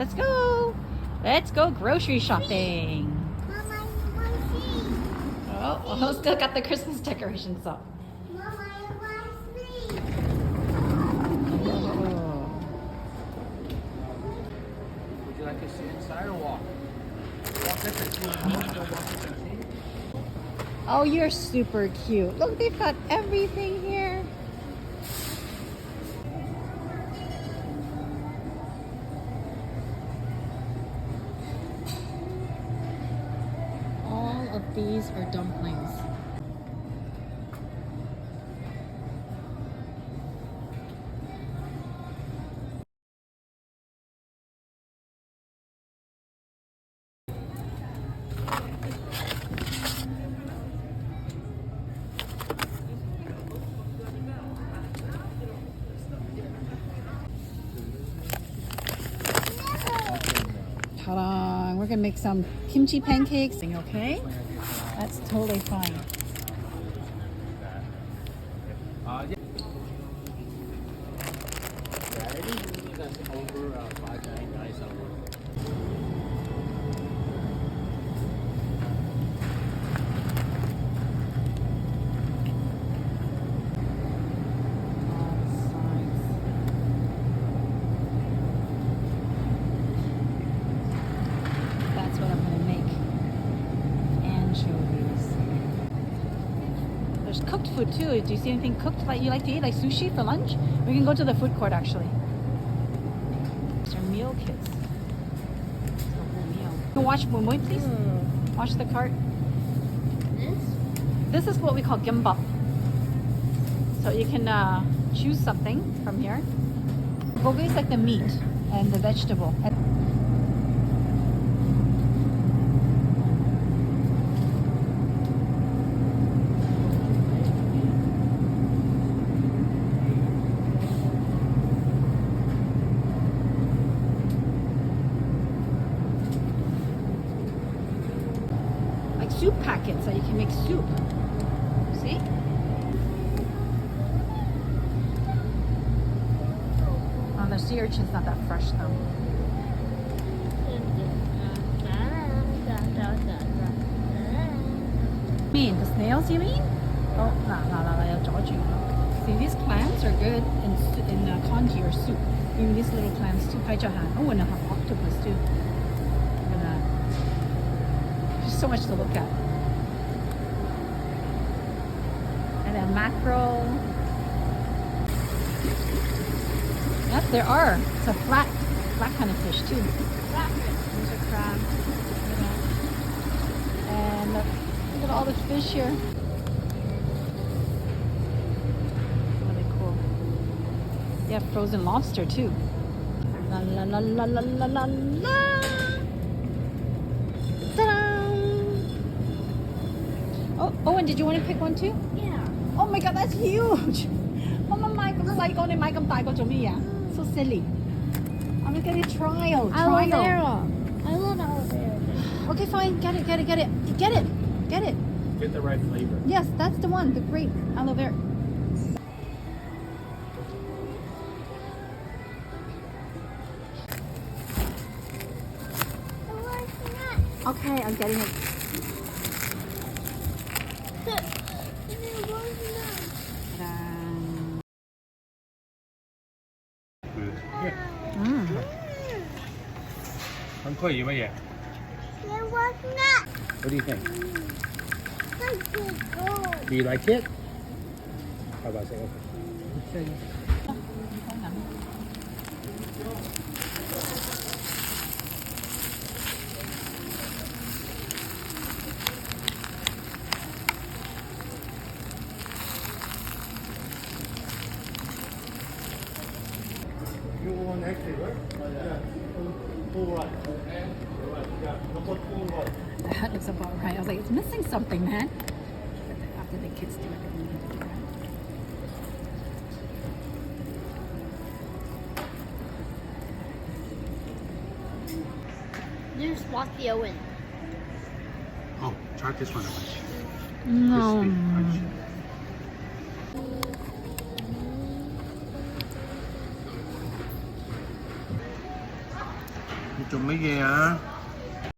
Let's go. Let's go grocery shopping. Mama, I want to see. Oh, still got the Christmas decorations up. Mama, I want to see. Oh. Would you like to sit inside or walk? Walk different. Oh, you're super cute. Look, they've got everything here. All of these are dumplings. Ta-da! We're gonna make some kimchi pancakes, okay? That's totally fine. Yeah. I think that's over 599 somewhere. That's what I'm gonna make. Anchovies. There's cooked food too. Do you see anything cooked like you like to eat, like sushi for lunch? We can go to the food court actually. These are meal kits. It's a whole meal. Can you watch Moy, please? Watch the cart. This is what we call gimbap. So you can choose something from here. Bulgogi is like the meat and the vegetable. Like soup packets so you can make soup. See? Oh, the sea urchin's not that fresh though. Mean the snails, you mean? Oh, see, these clams are good in congee or soup. Even these little clams too. Oh, and a octopus too. There's so much to look at. And then mackerel. Yes, there are. It's a flat kind of fish too. These are crabs. And look at all the fish here. Really cool. They have frozen lobster too. La la la la la la la la. Ta-da! Oh, and did you want to pick one too? Yeah. Oh my god, that's huge! Mama, 買咁細個，你買咁大個做咩嘢？So silly. I'm gonna get a trial. Aloe vera. I love aloe vera. Okay, fine. Get it. Get the right flavor. Yes, that's the one. The great aloe vera. Okay, I'm getting it. Mm. 咁推要乜嘢 What do you think? Do you like it? How about it? Okay. You want actually, right? Yeah. Full right. Yeah. Number 2 right. That looks about right. I was like, it's missing something, man. After the kids do it, then we need to do that. There's Sloppy Owen. Oh, try this one. No. 你做乜嘢啊？